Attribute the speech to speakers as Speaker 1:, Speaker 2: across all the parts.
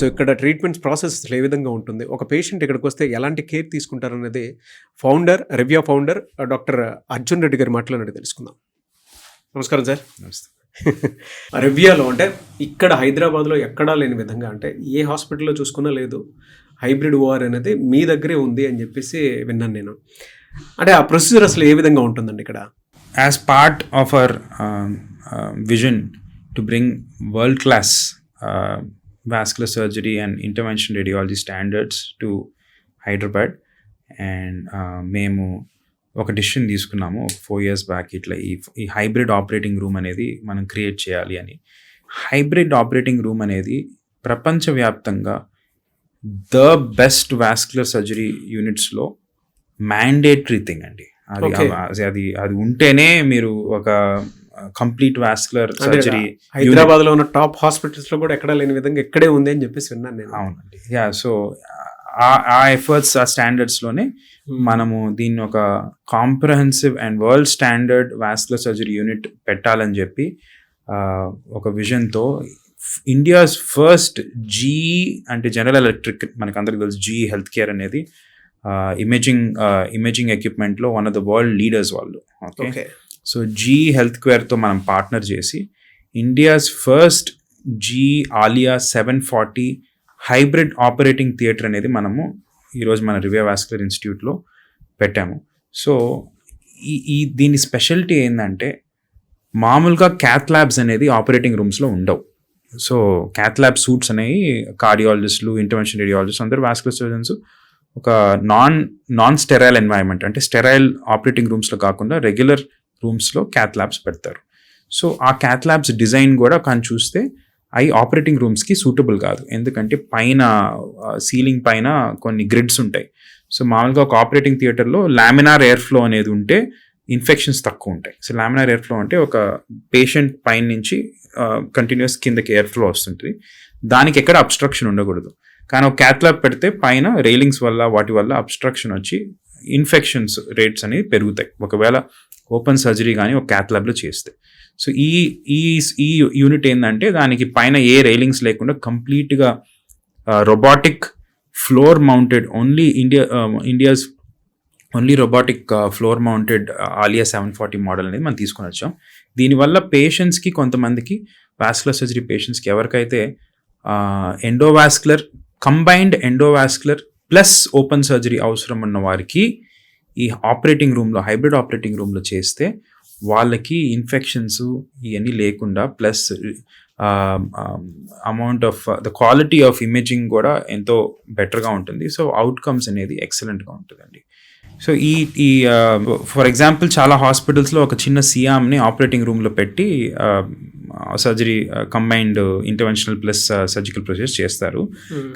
Speaker 1: So ఇక్కడ treatments process ఏ విధంగా ఉంటుంది, ఒక పేషెంట్ ఇక్కడికి వస్తే ఎలాంటి కేర్ తీసుకుంటారనేది రివ్యా ఫౌండర్ డాక్టర్ అర్జున్ రెడ్డి గారి మాటలను తెలుసుకుందాం. నమస్కారం సార్.
Speaker 2: నమస్తే.
Speaker 1: రివ్యాలో అంటే ఇక్కడ హైదరాబాద్లో ఎక్కడా లేని విధంగా, అంటే ఏ హాస్పిటల్లో చూసుకున్నా లేదు, హైబ్రిడ్ ఓఆర్ అనేది మీ దగ్గరే ఉంది అని చెప్పేసి విన్నాను నేను. అంటే ఆ ప్రొసీజర్ అసలు ఏ విధంగా ఉంటుందండి ఇక్కడ?
Speaker 2: As part of our vision to bring world-class vascular surgery and intervention radiology standards to Hyderabad, and మేము ఒక డిసిషన్ తీసుకున్నాము 4 years బ్యాక్, ఇట్లా ఈ హైబ్రిడ్ ఆపరేటింగ్ రూమ్ అనేది మనం క్రియేట్ చేయాలి అని. హైబ్రిడ్ ఆపరేటింగ్ రూమ్ అనేది ప్రపంచవ్యాప్తంగా ద బెస్ట్ వాస్కులర్ సర్జరీ యూనిట్స్లో మ్యాండేటరీ థింగ్ అండి. అది ఉంటేనే మీరు ఒక కంప్లీట్ వాస్కులర్ సర్జరీ
Speaker 1: హైదరాబాద్ లో ఉన్న టాప్ హాస్పిటల్స్ లో కూడా ఎక్కడా లేని విధంగా ఇక్కడే ఉంది అని చెప్పేసి విన్నాను నేను.
Speaker 2: అవునండి. సో ఆ ఎఫర్ట్స్, ఆ స్టాండర్డ్స్ లోనే మనము దీన్ని ఒక comprehensive and world standard vascular surgery unit పెట్టాలని చెప్పి ఒక విజన్తో ఇండియాస్ ఫస్ట్ జీఈ అంటే జనరల్ ఎలక్ట్రిక్, మనకు అందరికి తెలుసు జీఈ హెల్త్ కేర్ అనేది ఇమేజింగ్ ఎక్విప్మెంట్లో one of the world leaders వాళ్ళు. ఓకే, సో జీఈ హెల్త్ కేర్తో మనం పార్ట్నర్ చేసి India's first GE Allia 740 hybrid operating theatre అనేది మనము ఈరోజు మన రివ్యా వాస్కులర్ ఇన్స్టిట్యూట్లో పెట్టాము. సో దీని స్పెషాలిటీ ఏంటంటే, మామూలుగా క్యాత్ ల్యాబ్స్ అనేది ఆపరేటింగ్ రూమ్స్లో ఉండవు. సో క్యాత్ ల్యాబ్ సూట్స్ అనేవి కార్డియాలజిస్టులు, ఇంటర్వెన్షన్ రేడియాలజిస్ట్ అందరూ వాస్కులర్ సర్జన్స్ ఒక నాన్ స్టెరైల్ ఎన్వైరన్మెంట్, అంటే స్టెరైల్ ఆపరేటింగ్ రూమ్స్లో కాకుండా రెగ్యులర్ రూమ్స్లో క్యాత్ ల్యాబ్స్ పెడతారు. సో ఆ క్యాత్ ల్యాబ్స్ డిజైన్ కూడా కానీ చూస్తే అవి ఆపరేటింగ్ రూమ్స్కి సూటబుల్ కాదు. ఎందుకంటే పైన సీలింగ్ పైన కొన్ని గ్రిడ్స్ ఉంటాయి. సో మామూలుగా ఒక ఆపరేటింగ్ థియేటర్లో లామినార్ ఎయిర్ ఫ్లో అనేది ఉంటే ఇన్ఫెక్షన్స్ తక్కువ ఉంటాయి. సో లామినార్ ఎయిర్ ఫ్లో అంటే ఒక పేషెంట్ పైన నుంచి కంటిన్యూస్ కిందకి ఎయిర్ ఫ్లో వస్తుంటుంది, దానికి ఎక్కడ అబ్స్ట్రక్షన్ ఉండకూడదు. కానీ ఒక క్యాత్ ల్యాబ్ పెడితే పైన రైలింగ్స్ వల్ల వాటి వల్ల అబ్స్ట్రక్షన్ వచ్చి ఇన్ఫెక్షన్స్ రేట్స్ అనేవి పెరుగుతాయి ఒకవేళ ఓపెన్ సర్జరీ కానీ ఒక క్యాత్ ల్యాబ్లో చేస్తే. సో ఈ యూనిట్ ఏంటంటే దానికి పైన ఏ రైలింగ్స్ లేకుండా కంప్లీట్గా robotic floor mounted, India's only robotic floor mounted Alia 740 model అనేది మనం తీసుకొని వచ్చాం. దీనివల్ల పేషెంట్స్కి, కొంతమందికి వాస్కులర్ సర్జరీ పేషెంట్స్కి ఎవరికైతే endovascular, combined endovascular plus open surgery అవసరం ఉన్న వారికి ఈ ఆపరేటింగ్ రూమ్లో, హైబ్రిడ్ ఆపరేటింగ్ రూమ్లో చేస్తే వాళ్ళకి ఇన్ఫెక్షన్స్ ఇవన్నీ లేకుండా, plus amount of the quality of imaging కూడా ఎంతో బెటర్గా ఉంటుంది. సో అవుట్కమ్స్ అనేది ఎక్సలెంట్గా ఉంటుందండి. సో ఈ ఫర్ ఎగ్జాంపుల్ చాలా హాస్పిటల్స్లో ఒక చిన్న సియామ్ని ఆపరేటింగ్ రూమ్లో పెట్టి surgery combined interventional plus surgical procedures చేస్తారు.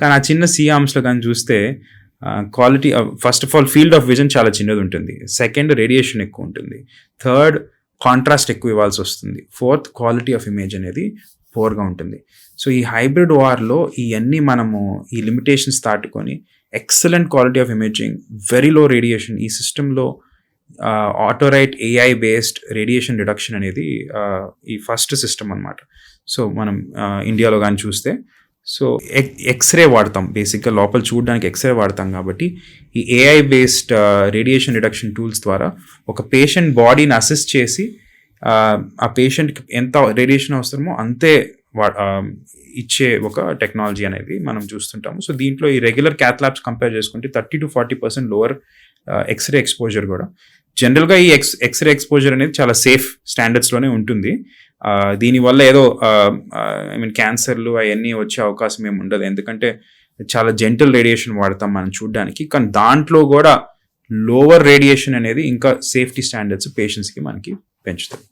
Speaker 2: కానీ ఆ చిన్న సియామ్స్లో కానీ చూస్తే quality, first of all field of vision చాలా చిన్నది ఉంటుంది, సెకండ్ రేడియేషన్ ఎక్కువ ఉంటుంది, థర్డ్ కాంట్రాస్ట్ ఎక్కువ ఇవ్వాల్సి వస్తుంది, ఫోర్త్ క్వాలిటీ ఆఫ్ ఇమేజ్ అనేది పోర్గా ఉంటుంది. సో ఈ హైబ్రిడ్ ఓఆర్లో ఇవన్నీ మనము ఈ లిమిటేషన్స్ దాటుకొని excellent quality of imaging, very low radiation, ఈ సిస్టంలో ఆటోరైట్ AI బేస్డ్ రేడియేషన్ రిడక్షన్ అనేది ఈ ఫస్ట్ సిస్టమ్ అనమాట. సో మనం ఇండియాలో కానీ చూస్తే, సో ఎక్స్రే వాడతాం బేసిక్గా, లోపల చూడడానికి ఎక్స్రే వాడతాం. కాబట్టి ఈ AI based radiation reduction tools ద్వారా ఒక పేషెంట్ బాడీని అసెస్ చేసి ఆ పేషెంట్కి ఎంత రేడియేషన్ అవసరమో అంతే ఇచ్చే ఒక టెక్నాలజీ అనేది మనం చూస్తుంటాము. సో దీంట్లో ఈ రెగ్యులర్ క్యాత్ ల్యాబ్స్ కంపేర్ చేసుకుంటే 30 to 40% లోవర్ ఎక్స్రే ఎక్స్పోజర్ కూడా. జనరల్గా ఈ ఎక్స్రే ఎక్స్పోజర్ అనేది చాలా సేఫ్ స్టాండర్డ్స్లోనే ఉంటుంది. దీనివల్ల ఏదో క్యాన్సర్లు అవన్నీ వచ్చే అవకాశం ఏమి ఉండదు, ఎందుకంటే చాలా జెంటల్ రేడియేషన్ వాడతాం మనం చూడడానికి. కానీ దాంట్లో కూడా లోవర్ రేడియేషన్ అనేది ఇంకా సేఫ్టీ స్టాండర్డ్స్ పేషెంట్స్కి మనకి పెంచుతుంది.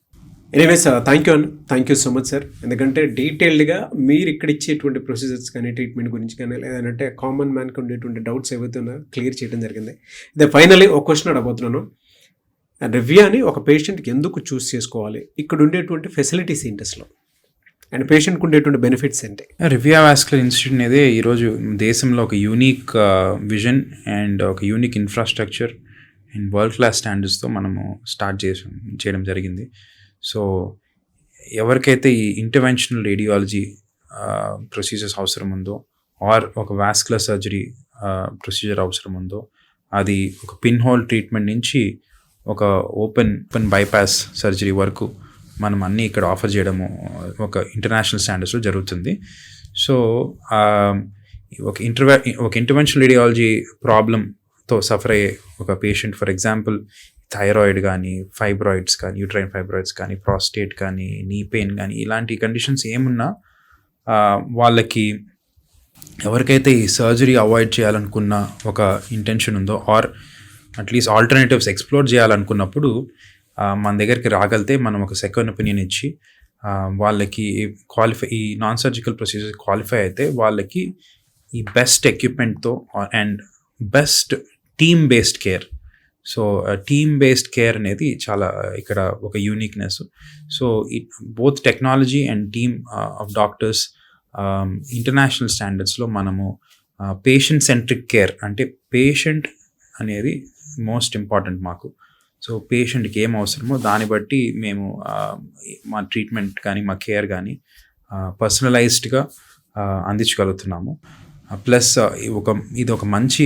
Speaker 1: Anyways thank you so much sir. ఎందుకంటే డీటెయిల్డ్గా మీరు ఇక్కడ ఇచ్చేటువంటి ప్రొసీజర్స్ కానీ, ట్రీట్మెంట్ గురించి కానీ, లేదంటే కామన్ మ్యాన్కి ఉండేటువంటి డౌట్స్ ఏవైతే ఉన్నాయో క్లియర్ చేయడం జరిగింది. ఇదే ఫైనల్లీ ఒక క్వశ్చన్ అడగబోతున్నాను. రివ్యాని ఒక పేషెంట్కి ఎందుకు చూస్ చేసుకోవాలి, ఇక్కడ ఉండేటువంటి ఫెసిలిటీస్ ఏంటి అసలు, అండ్ పేషెంట్కి ఉండేటువంటి బెనిఫిట్స్ ఏంటి?
Speaker 2: రివ్యా వాస్కులర్ ఇన్స్టిట్యూట్ అనేది ఈరోజు దేశంలో ఒక యూనిక్ విజన్ అండ్ ఒక unique infrastructure and world class స్టాండర్డ్స్తో మనము స్టార్ట్ చేయడం జరిగింది. సో ఎవరికైతే ఈ ఇంటర్వెన్షనల్ రేడియాలజీ ప్రొసీజర్స్ అవసరం ఉందో ఆర్ ఒక వాస్కులర్ సర్జరీ ప్రొసీజర్ అవసరం ఉందో, అది ఒక పిన్ హోల్ ట్రీట్మెంట్ నుంచి ఒక ఓపెన్ బైపాస్ సర్జరీ వరకు మనం అన్నీ ఇక్కడ ఆఫర్ చేయడము ఒక ఇంటర్నేషనల్ స్టాండర్డ్స్లో జరుగుతుంది. సో ఒక ఇంటర్వెన్షనల్ రేడియాలజీ ప్రాబ్లంతో సఫర్ అయ్యే ఒక పేషెంట్, ఫర్ ఎగ్జాంపుల్ థైరాయిడ్ కానీ, ఫైబ్రాయిడ్స్ కానీ, యూట్రైన్ ఫైబ్రాయిడ్స్ కానీ, ప్రాస్టేట్ కానీ, నీ పెయిన్ కానీ, ఇలాంటి కండిషన్స్ ఏమున్నా వాళ్ళకి ఎవరికైతే ఈ సర్జరీ అవాయిడ్ చేయాలనుకున్న ఒక ఇంటెన్షన్ ఉందో, ఆర్ అట్లీస్ట్ ఆల్టర్నేటివ్స్ ఎక్స్ప్లోర్ చేయాలనుకున్నప్పుడు మన దగ్గరికి రాగలితే మనం ఒక సెకండ్ ఒపీనియన్ ఇచ్చి వాళ్ళకి ఈ నాన్ సర్జికల్ ప్రొసీజర్ క్వాలిఫై అయితే వాళ్ళకి ఈ బెస్ట్ ఎక్విప్మెంట్తో and best team based care. So team based care అనేది చాలా ఇక్కడ ఒక యూనిక్నెస్. So both technology and team of doctors international స్టాండర్డ్స్లో మనము పేషెంట్ సెంట్రిక్ కేర్, అంటే పేషెంట్ అనేది మోస్ట్ ఇంపార్టెంట్ మాకు. సో పేషెంట్కి ఏం అవసరమో దాన్ని బట్టి మేము మా ట్రీట్మెంట్ కానీ, మా కేర్ కానీ పర్సనలైజ్డ్గా అందించగలుగుతున్నాము. ప్లస్ ఇది ఒక మంచి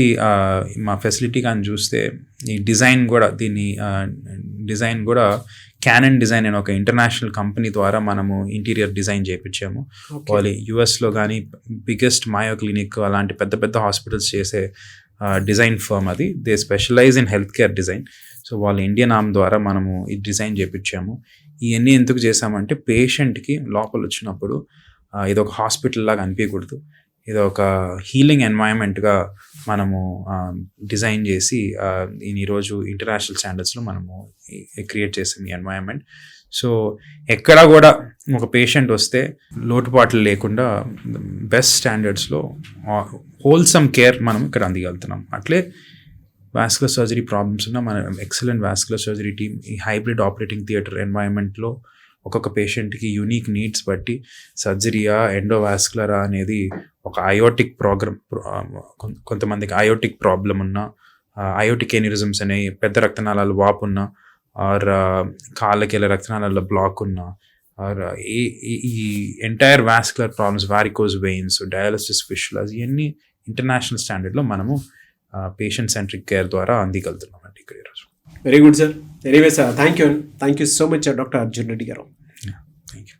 Speaker 2: మా ఫెసిలిటీ కానీ చూస్తే ఈ డిజైన్ కూడా క్యానన్ డిజైన్ అనే ఒక ఇంటర్నేషనల్ కంపెనీ ద్వారా మనము ఇంటీరియర్ డిజైన్ చేయించాము. వాళ్ళు యుఎస్లో కానీ బిగ్గెస్ట్ మాయో క్లినిక్ అలాంటి పెద్ద పెద్ద హాస్పిటల్స్ చేసే డిజైన్ ఫర్మ్ అది. They specialize in health care design. So వాళ్ళ ఇండియన్ ఆర్మ్ ద్వారా మనము ఈ డిజైన్ చేయించాము. ఇవన్నీ ఎందుకు చేసామంటే పేషెంట్కి లోపల వచ్చినప్పుడు ఇది ఒక హాస్పిటల్ లాగా అనిపించకూడదు, ఇది ఒక హీలింగ్ ఎన్వైరన్మెంట్గా మనము డిజైన్ చేసి ఈరోజు ఇంటర్నేషనల్ స్టాండర్డ్స్లో మనము క్రియేట్ చేసాం ఈ ఎన్వైరన్మెంట్. సో ఎక్కడా కూడా ఒక పేషెంట్ వస్తే లోటుపాట్లు లేకుండా బెస్ట్ స్టాండర్డ్స్లో హోల్సమ్ కేర్ మనం ఇక్కడ అందిగలుగుతున్నాం. అట్లే వాస్కులర్ సర్జరీ ప్రాబ్లమ్స్ ఉన్న మన ఎక్సలెంట్ వాస్కులర్ సర్జరీ టీమ్ ఈ హైబ్రిడ్ ఆపరేటింగ్ థియేటర్ ఎన్వైరన్మెంట్లో ఒక్కొక్క పేషెంట్కి యూనిక్ నీడ్స్ బట్టి సర్జరీయా, ఎండోవాస్కులరా అనేది ఒక అయోటిక్ కొంతమందికి అయోటిక్ ప్రాబ్లం ఉన్న, అయోటిక్ ఎనిరిజమ్స్ అనే పెద్ద రక్తనాళాలు వాపు ఉన్న, ఆర్ కాళ్ళకి రక్తనాళాల బ్లాక్ ఉన్న, ఆర్ ఈ entire vascular problems, varicose veins, dialysis fistulas, ఇవన్నీ ఇంటర్నేషనల్ స్టాండర్డ్లో మనము పేషెంట్ సెంట్రిక్ కేర్ ద్వారా అందిగలుగుతున్నామండి ఇక్కడ ఈరోజు.
Speaker 1: Very good sir. Anyway sir, thank you so much doctor Arjun Reddy గారు.
Speaker 2: Thank you.